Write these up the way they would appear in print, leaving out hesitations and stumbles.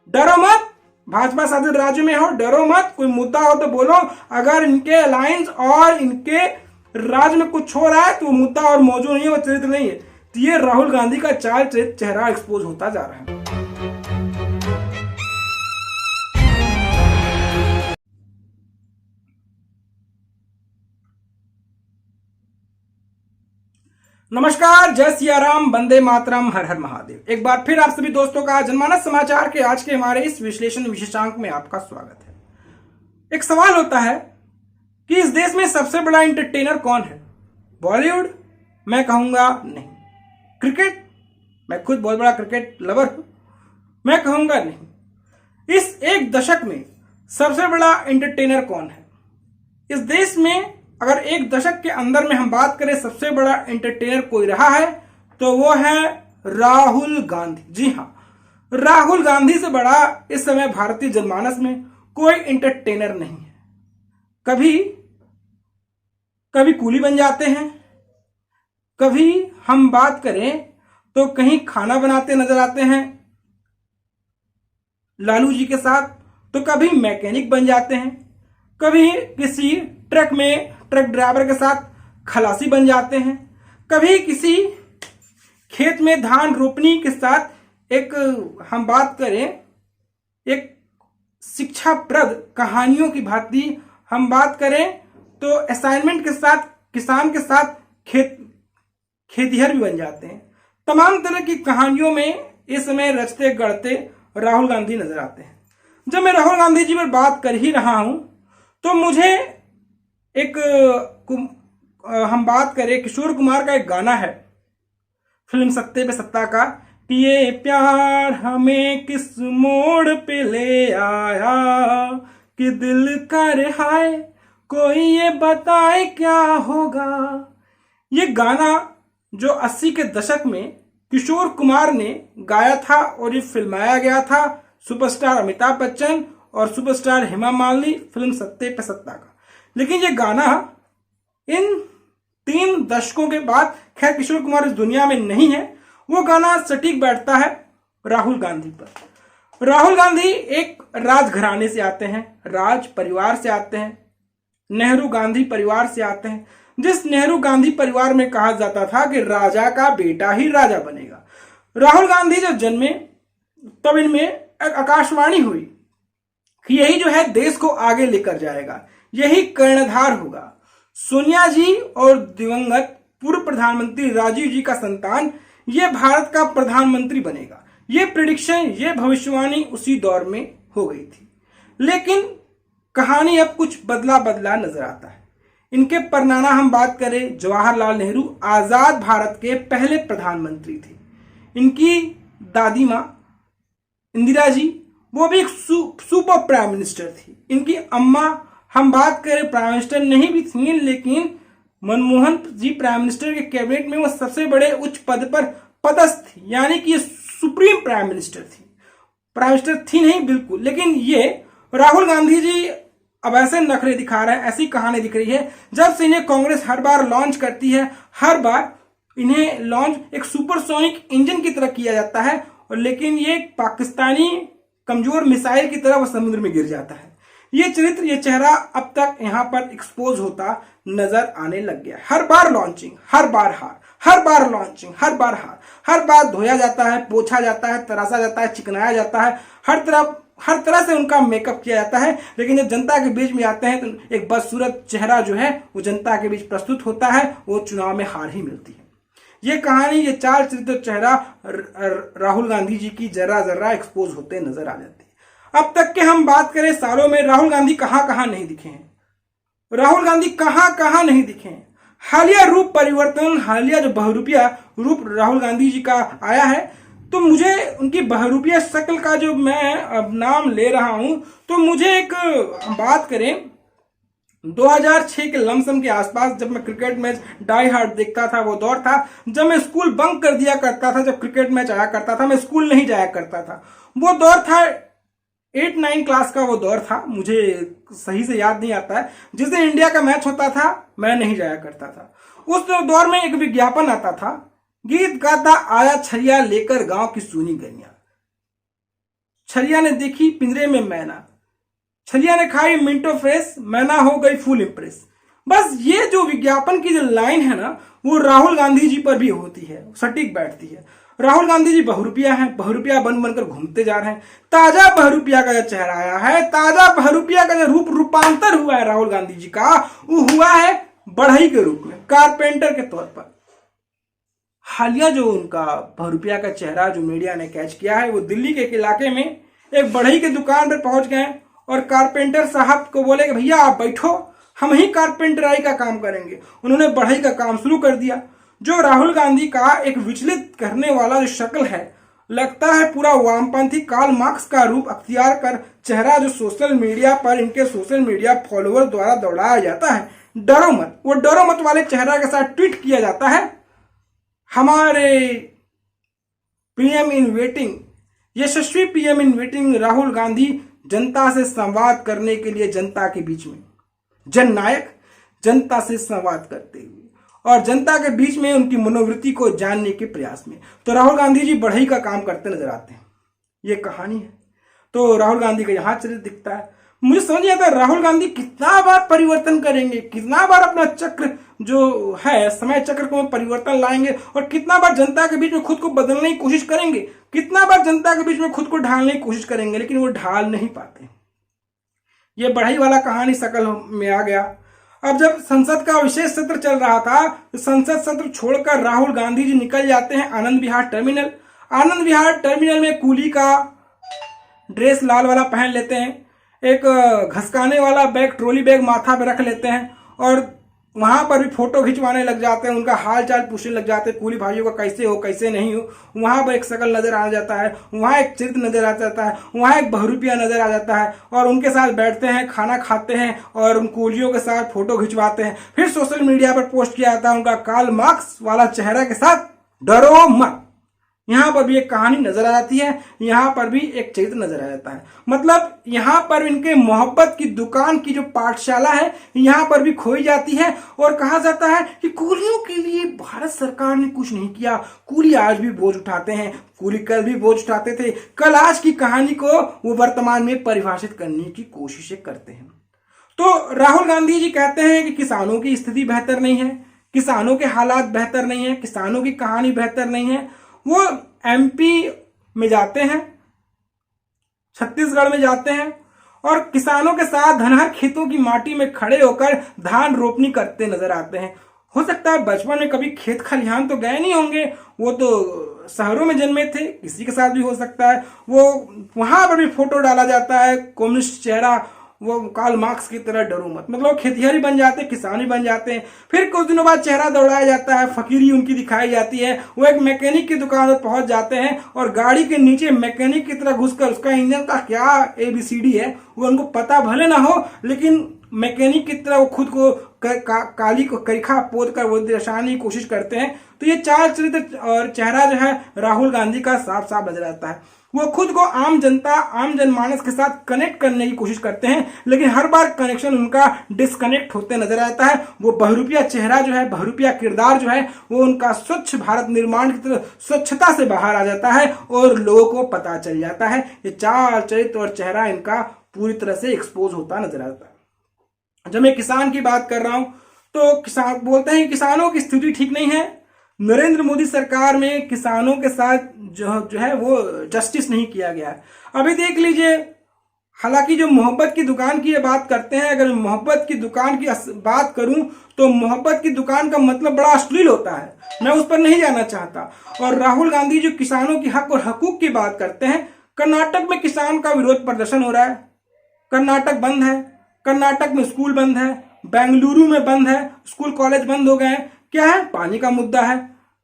डरो मत, भाजपा शासित राज्य में हो, डरो मत, कोई मुद्दा हो तो बोलो। अगर इनके अलायंस और इनके राज्य में कुछ हो रहा है तो वो मुद्दा और मौजूद नहीं है, वो चरित्र नहीं है। तो ये राहुल गांधी का चाल चेहरा एक्सपोज होता जा रहा है। नमस्कार, जय सिया राम, वंदे मातरम, हर हर महादेव। एक बार फिर आप सभी दोस्तों का जनमानस समाचार के आज के हमारे इस विश्लेषण विशेषांक में आपका स्वागत है। एक सवाल होता है कि इस देश में सबसे बड़ा एंटरटेनर कौन है? बॉलीवुड? मैं कहूंगा नहीं। क्रिकेट? मैं खुद बहुत बड़ा क्रिकेट लवर हूं, मैं कहूंगा नहीं। इस एक दशक में सबसे बड़ा एंटरटेनर कौन है? इस देश में अगर एक दशक के अंदर में हम बात करें सबसे बड़ा एंटरटेनर कोई रहा है तो वो है राहुल गांधी। जी हां, राहुल गांधी से बड़ा इस समय भारतीय जनमानस में कोई एंटरटेनर नहीं है। कभी कूली बन जाते हैं, कभी हम बात करें तो कहीं खाना बनाते नजर आते हैं लालू जी के साथ, तो कभी मैकेनिक बन जाते हैं, कभी किसी ट्रक ड्राइवर के साथ खलासी बन जाते हैं, कभी किसी खेत में धान रोपनी के साथ एक हम बात करें एक शिक्षाप्रद कहानियों की भांति हम बात करें तो असाइनमेंट के साथ किसान के साथ खेतिहर भी बन जाते हैं। तमाम तरह की कहानियों में इस समय रचते गढ़ते राहुल गांधी नजर आते हैं। जब मैं राहुल गांधी जी पर बात कर ही रहा हूं तो मुझे हम बात करें किशोर कुमार का एक गाना है फिल्म सत्ते पे सत्ता का कि ये प्यार हमें किस मोड़ पे ले आया कि दिल कर हाय कोई ये बताए क्या होगा। ये गाना जो 80 के दशक में किशोर कुमार ने गाया था और ये फिल्माया गया था सुपरस्टार अमिताभ बच्चन और सुपरस्टार हेमा मालिनी फिल्म सत्ते पे सत्ता का। लेकिन ये गाना इन 3 दशकों के बाद, खैर किशोर कुमार इस दुनिया में नहीं है, वो गाना सटीक बैठता है राहुल गांधी पर। राहुल गांधी एक राजघराने से आते हैं, राज परिवार से आते हैं, नेहरू गांधी परिवार से आते हैं, जिस नेहरू गांधी परिवार में कहा जाता था कि राजा का बेटा ही राजा बनेगा। राहुल गांधी जब जन्मे तब इनमें एक आकाशवाणी हुई कि यही जो है देश को आगे लेकर जाएगा, यही कर्णधार होगा। सोनिया जी और दिवंगत पूर्व प्रधानमंत्री राजीव जी का संतान ये भारत का प्रधानमंत्री बनेगा। ये प्रेडिक्शन, ये भविष्यवाणी उसी दौर में हो गई थी। लेकिन कहानी अब कुछ बदला बदला नजर आता है। इनके परनाना हम बात करें, जवाहरलाल नेहरू आजाद भारत के पहले प्रधानमंत्री थे। इनकी दादी मां इंदिरा जी वो भी एक सुपर प्राइम मिनिस्टर थी। इनकी अम्मा हम बात करें प्राइम मिनिस्टर नहीं भी थी, लेकिन मनमोहन जी प्राइम मिनिस्टर के कैबिनेट में वो सबसे बड़े उच्च पद पर पदस्थ थी, यानी कि ये सुप्रीम प्राइम मिनिस्टर थी। प्राइम मिनिस्टर थी नहीं बिल्कुल, लेकिन ये राहुल गांधी जी अब ऐसे नखरे दिखा रहे हैं, ऐसी कहानी दिख रही है। जब से इन्हें कांग्रेस हर बार लॉन्च करती है, हर बार इन्हें लॉन्च एक सुपरसोनिक इंजन की तरह किया जाता है, और लेकिन ये पाकिस्तानी कमजोर मिसाइल की तरह वो समुद्र में गिर जाता है। ये चरित्र, ये चेहरा अब तक यहां पर एक्सपोज होता नजर आने लग गया। हर बार लॉन्चिंग, हर बार हार, हर बार लॉन्चिंग, हर बार हार, हर बार धोया जाता है, पोछा जाता है, तराशा जाता है, चिकनाया जाता है, हर तरह से उनका मेकअप किया जाता है। लेकिन जब जनता के बीच में आते हैं तो एक बदसूरत चेहरा जो है वो जनता के बीच प्रस्तुत होता है, वो चुनाव में हार ही मिलती है। ये कहानी, ये चाल चरित्र चेहरा राहुल गांधी जी की जर्रा जर्रा एक्सपोज होते नजर आ जाती है। अब तक के हम बात करें सालों में राहुल गांधी कहां कहां नहीं दिखे हैं, राहुल गांधी कहां कहां नहीं दिखे हैं। हालिया रूप परिवर्तन, हालिया जो बहुरूपिया रूप राहुल गांधी जी का आया है, तो मुझे उनकी बहुरूपिया शक्ल का जो मैं अब नाम ले रहा हूं, तो मुझे एक बात करें 2006 के लमसम के आसपास, जब मैं क्रिकेट मैच डाई हार्ड देखता था, वो दौर था जब मैं स्कूल बंक कर दिया करता था। जब क्रिकेट मैच आया करता था, मैं स्कूल नहीं जाया करता था। वो दौर था 8-9 क्लास का, वो दौर था, मुझे सही से याद नहीं आता है। जिस दिन इंडिया का मैच होता था मैं नहीं जाया करता था। उस दौर में एक विज्ञापन आता था, गीत गाता आया छरिया लेकर गांव की सूनी गैया। छलिया ने देखी पिंजरे में मैना, छलिया ने खाई मिंटो फ्रेश, मैना हो गई फुल इम्प्रेस। बस ये जो विज्ञापन की जो लाइन है ना, वो राहुल गांधी जी पर भी होती है, सटीक बैठती है। राहुल गांधी जी बहुरुपिया हैं, बहुरुपिया बन बनकर घूमते जा रहे हैं। ताजा बहुरुपिया का जो चेहरा आया है, ताजा बहुरुपिया का जो रूपांतर हुआ है राहुल गांधी जी का, वो हुआ है बढ़ई के रूप में, कारपेंटर के तौर पर। हालिया जो उनका बहुरुपिया का चेहरा जो मीडिया ने कैच किया है, वो दिल्ली के एक इलाके में एक बढ़ई की दुकान पर पहुंच गए और कारपेंटर साहब को बोले कि भैया आप बैठो, हम ही कारपेंटराई का काम करेंगे। उन्होंने बढ़ई का काम शुरू कर दिया। जो राहुल गांधी का एक विचलित करने वाला जो शक्ल है, लगता है पूरा वामपंथी कार्ल मार्क्स का रूप अख्तियार कर चेहरा जो सोशल मीडिया पर इनके सोशल मीडिया फॉलोअर द्वारा दौड़ाया जाता है, डरो मत, वो डरो मत वाले चेहरा के साथ ट्वीट किया जाता है, हमारे PM in waiting, Yashasvi PM in waiting Rahul Gandhi जनता से संवाद करने के लिए जनता के बीच में, जननायक जनता से संवाद करते हुए और जनता के बीच में उनकी मनोवृत्ति को जानने के प्रयास में। तो राहुल गांधी जी बढ़ई का काम करते नजर आते हैं, ये कहानी है। तो राहुल गांधी का यहाँ चरित्र दिखता है। मुझे समझ नहीं आता राहुल गांधी कितना बार परिवर्तन करेंगे, कितना बार अपना चक्र जो है समय चक्र को परिवर्तन लाएंगे और कितना बार जनता के बीच में खुद को बदलने की कोशिश करेंगे, कितना बार जनता के बीच में खुद को ढालने की कोशिश करेंगे, लेकिन वो ढाल नहीं पाते। ये बढ़ई वाला कहानी शकल में आ गया। अब जब संसद का विशेष सत्र चल रहा था, तो संसद सत्र छोड़कर राहुल गांधी जी निकल जाते हैं आनंद विहार टर्मिनल। आनंद विहार टर्मिनल में कूली का ड्रेस लाल वाला पहन लेते हैं, एक घसकाने वाला बैग, ट्रॉली बैग माथा पे रख लेते हैं और वहां पर भी फोटो खिंचवाने लग जाते हैं, उनका हाल चाल पूछने लग जाते हैं, कूली भाइयों का कैसे हो कैसे नहीं हो। वहां पर एक शकल नजर आ जाता है, वहां एक चरित्र नजर आ जाता है, वहां एक बहुरुपिया नजर आ जाता है और उनके साथ बैठते हैं, खाना खाते हैं और उन कूलियों के साथ फोटो खिंचवाते हैं। फिर सोशल मीडिया पर पोस्ट किया जाता है उनका कार्ल मार्क्स वाला चेहरा के साथ, डरो मत। यहां पर भी एक कहानी नजर आ जाती है, यहां पर भी एक चरित्र नजर आ जाता है। मतलब यहां पर इनके मोहब्बत की दुकान की जो पाठशाला है, यहां पर भी खोई जाती है और कहा जाता है कि कूलियों के लिए भारत सरकार ने कुछ नहीं किया, कूली आज भी बोझ उठाते हैं, कूली कल भी बोझ उठाते थे, कल आज की कहानी को वो वर्तमान में परिभाषित करने की कोशिशें करते हैं। तो राहुल गांधी जी कहते हैं कि किसानों की स्थिति बेहतर नहीं है, किसानों के हालात बेहतर नहीं है, किसानों की कहानी बेहतर नहीं है। वो एमपी में जाते हैं, छत्तीसगढ़ में जाते हैं और किसानों के साथ धनहर खेतों की माटी में खड़े होकर धान रोपनी करते नजर आते हैं। हो सकता है बचपन में कभी खेत खलिहान तो गए नहीं होंगे, वो तो शहरों में जन्मे थे, किसी के साथ भी हो सकता है। वो वहां पर भी फोटो डाला जाता है, कम्युनिस्ट चेहरा, वो कार्ल मार्क्स की तरह डरो मत। मतलब खेतिहर बन जाते हैं, किसान ही बन जाते हैं। फिर कुछ दिनों बाद चेहरा दौड़ाया जाता है, फकीरी उनकी दिखाई जाती है, वो एक मैकेनिक की दुकान पर पहुंच जाते हैं और गाड़ी के नीचे मैकेनिक की तरह घुसकर उसका इंजन का क्या ABCD है वो उनको पता भले ना हो, लेकिन मैकेनिक की तरह वो खुद को काली को करिखा पोत कर वो दर्शाने की कोशिश करते हैं। तो ये चार चरित्र और चेहरा जो है राहुल गांधी का साफ साफ नजर आता है। वो खुद को आम जनता, आम जनमानस के साथ कनेक्ट करने की कोशिश करते हैं, लेकिन हर बार कनेक्शन उनका डिस्कनेक्ट होते नजर आता है। वो बहुरुपिया चेहरा जो है, बहुरुपिया किरदार जो है, वो उनका स्वच्छ भारत निर्माण की तरह स्वच्छता से बाहर आ जाता है और लोगों को पता चल जाता है। ये चार चरित्र और चेहरा इनका पूरी तरह से एक्सपोज होता नजर आता है। जब मैं किसान की बात कर रहा हूं तो किसान बोलते हैं कि किसानों की स्थिति ठीक नहीं है, नरेंद्र मोदी सरकार में किसानों के साथ जो है वो जस्टिस नहीं किया गया है। अभी देख लीजिए, हालांकि जो मोहब्बत की दुकान की ये बात करते हैं, अगर मोहब्बत की दुकान की बात करूं तो मोहब्बत की दुकान का मतलब बड़ा अश्लील होता है, मैं उस पर नहीं जाना चाहता। और राहुल गांधी जो किसानों की हक और हकूक की बात करते हैं, कर्नाटक में किसान का विरोध प्रदर्शन हो रहा है, कर्नाटक बंद है, कर्नाटक में स्कूल बंद है, बेंगलुरु में बंद है, स्कूल कॉलेज बंद हो गए हैं। क्या है? पानी का मुद्दा है।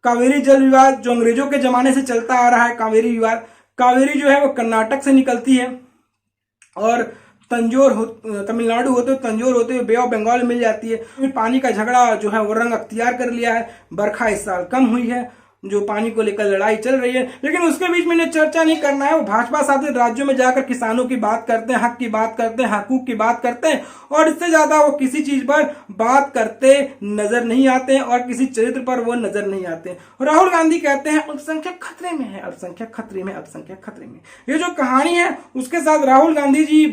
कावेरी जल विवाद जो अंग्रेजों के जमाने से चलता आ रहा है, कावेरी विवाद, कावेरी जो है वो कर्नाटक से निकलती है और तमिलनाडु होते हुए तंजोर होते हुए बे ऑफ बंगाल में मिल जाती है। पानी का झगड़ा जो है वो रंग अख्तियार कर लिया है, बरखा इस साल कम हुई है, जो पानी को लेकर लड़ाई चल रही है, लेकिन उसके बीच में चर्चा नहीं करना है। वो भाजपा शासित राज्यों में जाकर किसानों की बात करते हैं, हक की बात करते हैं, हकूक की बात करते हैं, और इससे ज्यादा वो किसी चीज पर बात करते नजर नहीं आते हैं और किसी चरित्र पर वो नजर नहीं आते हैं। राहुल गांधी कहते हैं अल्पसंख्यक खतरे में है, अल्पसंख्यक खतरे में, अल्पसंख्यक खतरे में। ये जो कहानी है उसके साथ राहुल गांधी जी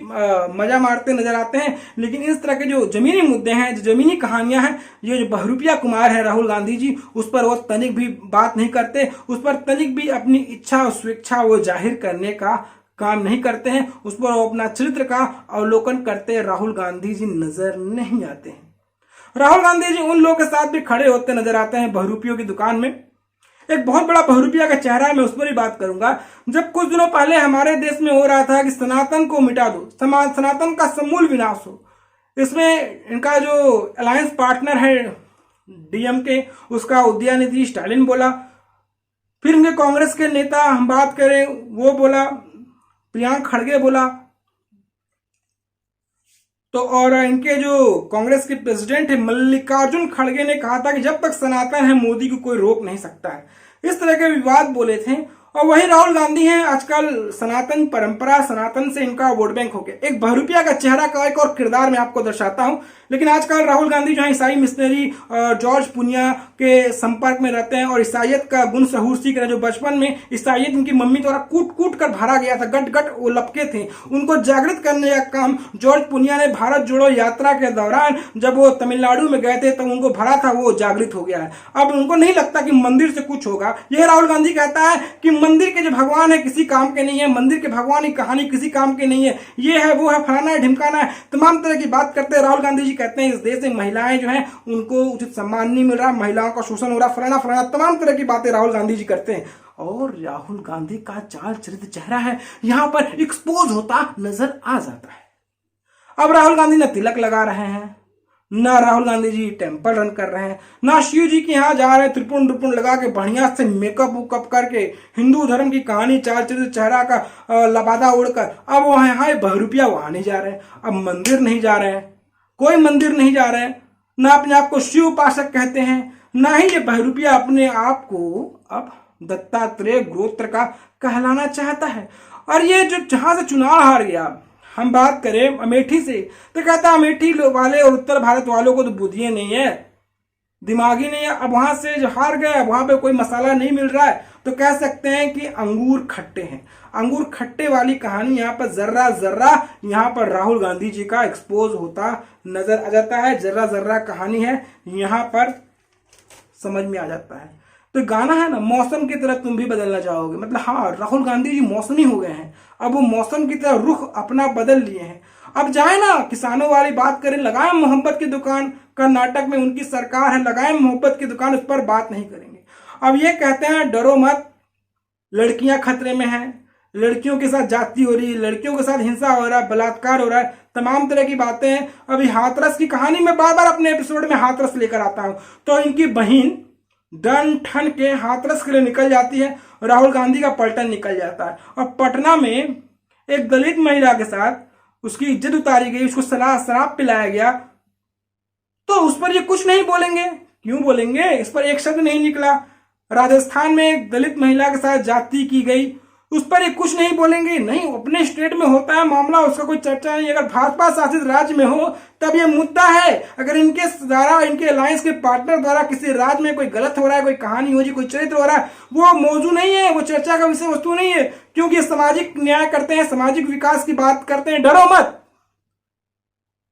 मजा मारते नजर आते हैं, लेकिन इस तरह के जो जमीनी मुद्दे हैं, जो जमीनी कहानियां हैं, ये जो बहरूपिया कुमार है राहुल गांधी जी, उस पर वो तनिक भी बात नहीं करते, उस पर तनिक भी अपनी इच्छा और स्वेच्छा वो जाहिर करने का काम नहीं करते हैं, उस पर वो अपना चरित्र का अवलोकन करते राहुल गांधी जी नजर नहीं आते हैं। राहुल गांधी जी उन लोगों के साथ भी खड़े होते नजर आते हैं बहरूपियों की दुकान में। एक बहुत बड़ा बहरूपिया का चेहरा है, मैं उस पर ही बात करूंगा। जब कुछ दिनों पहले हमारे देश में हो रहा था कि सनातन को मिटा दो, सनातन का समूल विनाश हो, इसमें इनका जो अलायंस पार्टनर है डीएमके, उसका उदयनिधि स्टालिन बोला, फिर इनके कांग्रेस के नेता हम बात करें वो बोला, प्रियंका खड़गे बोला, तो और इनके जो कांग्रेस के प्रेसिडेंट है मल्लिकार्जुन खड़गे ने कहा था कि जब तक सनातन है मोदी को कोई रोक नहीं सकता है। इस तरह के विवाद बोले थे। और वही राहुल गांधी हैं, आजकल सनातन परंपरा, सनातन से इनका वोट बैंक हो गया। एक बहरूपिया का चेहरा का एक और किरदार मैं आपको दर्शाता हूं, लेकिन आजकल राहुल गांधी जो है ईसाई मिशनरी जॉर्ज पुनिया के संपर्क में रहते हैं और ईसाइयत का गुण सहूर सीख रहे हैं। जो बचपन में ईसाइयत इनकी मम्मी द्वारा कूट कूट कर भरा गया था, गट गट वो लपके थे, उनको जागृत करने का काम जॉर्ज पुनिया ने भारत जोड़ो यात्रा के दौरान जब वो तमिलनाडु में गए थे, तब उनको भरा था, वो जागृत हो गया है। अब उनको नहीं लगता कि मंदिर से कुछ होगा। यह राहुल गांधी कहता है कि मंदिर के जो भगवान है किसी काम के नहीं है, मंदिर के भगवान की कहानी किसी काम की नहीं है, ये है वो है, फलाना है ढिमकाना है, तमाम तरह की बात करते हैं। राहुल गांधी जी कहते हैं इस देश में महिलाएं जो हैं उनको उचित सम्मान नहीं मिल रहा, महिलाओं का शोषण हो रहा, फलाना फलाना तमाम तरह की बातें राहुल गांधी जी करते हैं। और राहुल गांधी का चाल चरित्र चेहरा है यहां पर एक्सपोज होता नजर आ जाता है। अब राहुल गांधी न तिलक लगा रहे हैं, ना राहुल गांधी जी टेम्पल रन कर रहे हैं, ना शिव जी के यहाँ जा रहे हैं त्रिपुण त्रिपुण लगा के बढ़िया से मेकअप वुकअप करके हिंदू धर्म की कहानी चाल चरित्र चेहरा का लबादा उड़कर। अब वहां यहाँ बहरूपिया वहां नहीं जा रहे हैं, अब मंदिर नहीं जा रहे हैं, कोई मंदिर नहीं जा रहे हैं, ना अपने आप को शिव उपासक कहते हैं, ना ही ये बहरूपिया अपने आप को अब दत्तात्रेय गोत्र का कहलाना चाहता है। और ये जो जहां से चुनाव हार गया, हम बात करें अमेठी से, तो कहता है अमेठी वाले और उत्तर भारत वालों को तो बुद्धि नहीं है, दिमागी नहीं है। अब वहां से जो हार गए, अब वहां पे कोई मसाला नहीं मिल रहा है, तो कह सकते हैं कि अंगूर खट्टे हैं। अंगूर खट्टे वाली कहानी यहाँ पर जर्रा जर्रा यहाँ पर राहुल गांधी जी का एक्सपोज होता नजर आ जाता है। जर्रा जर्रा कहानी है यहाँ पर समझ में आ जाता है। तो गाना है ना, मौसम की तरह तुम भी बदलना चाहोगे, मतलब हाँ राहुल गांधी जी मौसमी हो गए हैं, अब वो मौसम की तरह रुख अपना बदल लिए हैं। अब जाए ना किसानों वाली बात करें, लगाए मोहब्बत की दुकान, कर्नाटक में उनकी सरकार है, लगाए मोहब्बत की दुकान, उस पर बात नहीं करेंगे। अब ये कहते हैं डरो मत, लड़कियां खतरे में हैं, लड़कियों के साथ जाति हो रही है, लड़कियों के साथ हिंसा हो रहा है, बलात्कार हो रहा है, तमाम तरह की बातें हैं। अभी हाथरस की कहानी में बार बार अपने एपिसोड में हाथरस लेकर आता हूं। तो इनकी बहन डन ठन के हाथरस के लिए निकल जाती है, राहुल गांधी का पलटन निकल जाता है और पटना में एक दलित महिला के साथ उसकी इज्जत उतारी गई, उसको शराब पिलाया गया, तो उस पर ये कुछ नहीं बोलेंगे। क्यों बोलेंगे? इस पर एक शब्द नहीं निकला। राजस्थान में एक दलित महिला के साथ जाति की गई, उस पर ये कुछ नहीं बोलेंगे। नहीं, अपने स्टेट में होता है मामला, उसका कोई चर्चा नहीं। अगर भाजपा शासित राज्य में हो तब ये मुद्दा है। अगर इनके द्वारा, इनके अलायंस के पार्टनर द्वारा किसी राज्य में कोई गलत हो रहा है, कोई कहानी हो रही, कोई चरित्र हो रहा है, वो मौजूद नहीं है, वो चर्चा का विषय वस्तु नहीं है, क्योंकि सामाजिक न्याय करते हैं, सामाजिक विकास की बात करते हैं। डरो मत,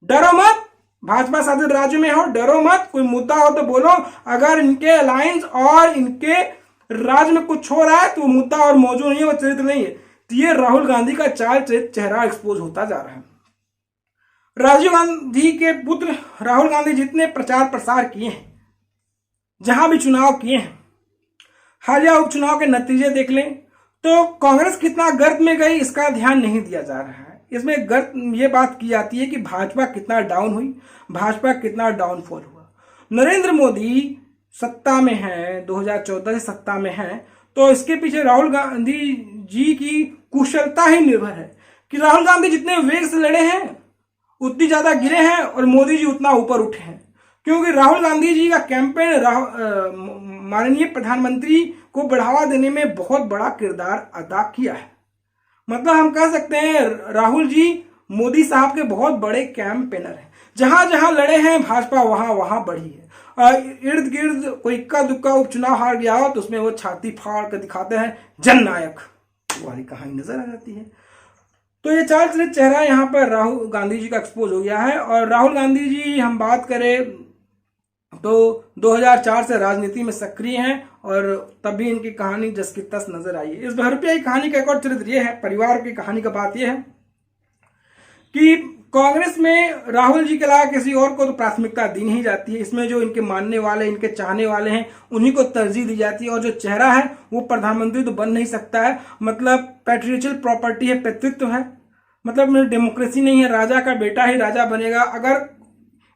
डरो मत, भाजपा शासित राज्य में हो डरो मत, कोई मुद्दा हो तो बोलो। अगर इनके अलायंस और इनके राज्य में कुछ हो रहा है तो वो मुद्दा और मौजूद नहीं है, वो चरित्र नहीं है। तो ये राहुल गांधी का चाल चरित्र चेहरा एक्सपोज होता जा रहा है। राजीव गांधी के पुत्र राहुल गांधी जितने प्रचार प्रसार किए हैं, जहां भी चुनाव किए हैं, हालिया उपचुनाव के नतीजे देख लें तो कांग्रेस कितना गर्त में गई इसका ध्यान नहीं दिया जा रहा है। इसमें गर्त ये बात की जाती है कि भाजपा कितना डाउन हुई, भाजपा कितना डाउनफॉल हुआ। नरेंद्र मोदी सत्ता में है, 2014 से सत्ता में है, तो इसके पीछे राहुल गांधी जी की कुशलता ही निर्भर है कि राहुल गांधी जितने वेग से लड़े हैं उतनी ज्यादा गिरे हैं और मोदी जी उतना ऊपर उठे हैं। क्योंकि राहुल गांधी जी का कैंपेन माननीय प्रधानमंत्री को बढ़ावा देने में बहुत बड़ा किरदार अदा किया है। मतलब हम कह सकते हैं राहुल जी मोदी साहब के बहुत बड़े कैंपेनर हैं। जहां जहां लड़े हैं भाजपा वहां वहां बढ़ी है। इर्द गिर्द कोई इक्का दुक्का उपचुनाव हार गया हो तो उसमें वो छाती फाड़ कर दिखाते हैं जननायक वाली कहानी नजर आ जाती है। तो ये चाल चलित चेहरा यहाँ पर राहुल गांधी जी का एक्सपोज हो गया है। और राहुल गांधी जी हम बात करें तो 2004 से राजनीति में सक्रिय हैं और तब भी इनकी कहानी जस की तस नजर आई है। इस बहरूपिया की कहानी का एक और चरित्र ये है, परिवार की कहानी का बात यह है कि कांग्रेस में राहुल जी के अलावा किसी और को तो प्राथमिकता दी नहीं जाती है। इसमें जो इनके मानने वाले, इनके चाहने वाले हैं, उन्हीं को तरजीह दी जाती है। और जो चेहरा है वो प्रधानमंत्री तो बन नहीं सकता है। मतलब पैट्रियर्चल प्रॉपर्टी है, पैतृत्व है। मतलब डेमोक्रेसी नहीं है, राजा का बेटा ही राजा बनेगा। अगर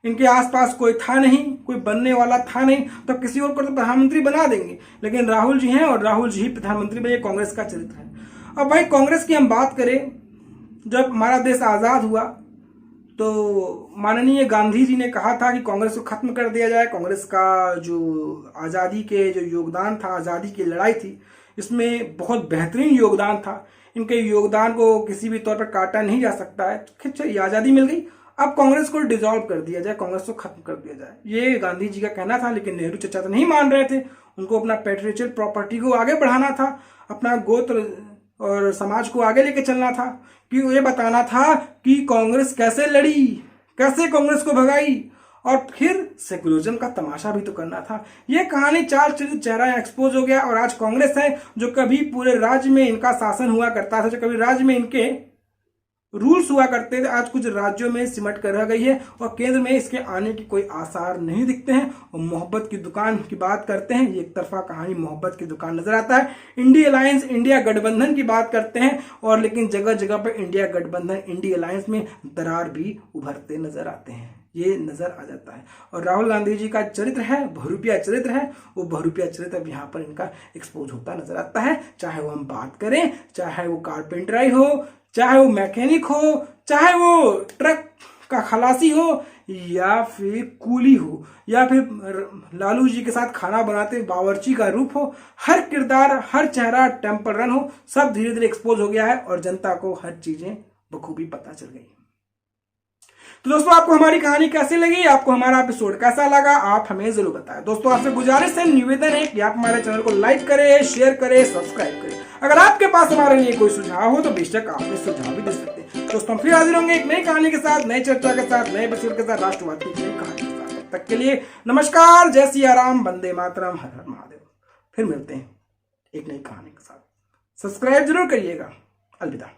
इनके आसपास कोई था नहीं, कोई बनने वाला था नहीं, तो किसी और को तो प्रधानमंत्री बना देंगे। लेकिन राहुल जी हैं और राहुल जी ही प्रधानमंत्री बने। कांग्रेस का चरित्र है। अब भाई कांग्रेस की हम बात करें, जब हमारा देश आजाद हुआ तो माननीय गांधी जी ने कहा था कि कांग्रेस को खत्म कर दिया जाए। कांग्रेस का जो आज़ादी के जो योगदान था, आज़ादी की लड़ाई थी, इसमें बहुत बेहतरीन योगदान था। इनके योगदान को किसी भी तौर पर काटा नहीं जा सकता है। ये आज़ादी मिल गई, अब कांग्रेस को डिसॉल्व कर दिया जाए, कांग्रेस को खत्म कर दिया जाए, ये गांधी जी का कहना था। लेकिन नेहरू चचा तो नहीं मान रहे थे। उनको अपना पैट्रियर्चल प्रॉपर्टी को आगे बढ़ाना था, अपना गोत्र और समाज को आगे लेके चलना था, कि ये बताना था कि कांग्रेस कैसे लड़ी, कैसे कांग्रेस को भगाई, और फिर सेकुलरिज्म का तमाशा भी तो करना था। ये कहानी चाल चरित्र चेहरा एक्सपोज हो गया। और आज कांग्रेस है जो कभी पूरे राज्य में इनका शासन हुआ करता था, जो कभी राज्य में इनके रूल्स हुआ करते थे, आज कुछ राज्यों में सिमट कर रह गई है और केंद्र में इसके आने की कोई आसार नहीं दिखते हैं। और मोहब्बत की दुकान की बात करते हैं, ये एक तरफा कहानी मोहब्बत की दुकान नजर आता है। इंडिया अलायंस, इंडिया गठबंधन की बात करते हैं और लेकिन जगह जगह पर इंडिया गठबंधन, इंडिया अलायंस में दरार भी उभरते नजर आते हैं, ये नजर आ जाता है। और राहुल गांधी जी का चरित्र है, बहुरूपिया चरित्र है, वो बहुरूपिया चरित्र अब यहाँ पर इनका एक्सपोज होता नजर आता है। चाहे वो हम बात करें, चाहे वो कारपेंटराई हो, चाहे वो मैकेनिक हो, चाहे वो ट्रक का खलासी हो, या फिर कूली हो, या फिर लालू जी के साथ खाना बनाते बावर्ची का रूप हो, हर किरदार, हर चेहरा टेम्पल रन हो, सब धीरे धीरे एक्सपोज हो गया है और जनता को हर चीजें बखूबी पता चल गई। तो दोस्तों आपको हमारी कहानी कैसी लगी, आपको हमारा एपिसोड कैसा लगा, आप हमें जरूर बताएं। दोस्तों आपसे गुजारिश है, निवेदन है कि आप हमारे चैनल को लाइक करें, शेयर करें, सब्सक्राइब करें। अगर आपके पास हमारे लिए कोई सुझाव हो तो बेशक आप हमें सुझाव भी दे सकते हैं। दोस्तों फिर हाजिर होंगे एक नई कहानी के साथ, नई चर्चा के साथ, नए एपिसोड के साथ, राष्ट्रवाद की नई कहानी के साथ। तब तक के लिए नमस्कार, जय सिया राम, वंदे मातरम, हर हर महादेव। फिर मिलते हैं एक नई कहानी के साथ। सब्सक्राइब जरूर करिएगा। अलविदा।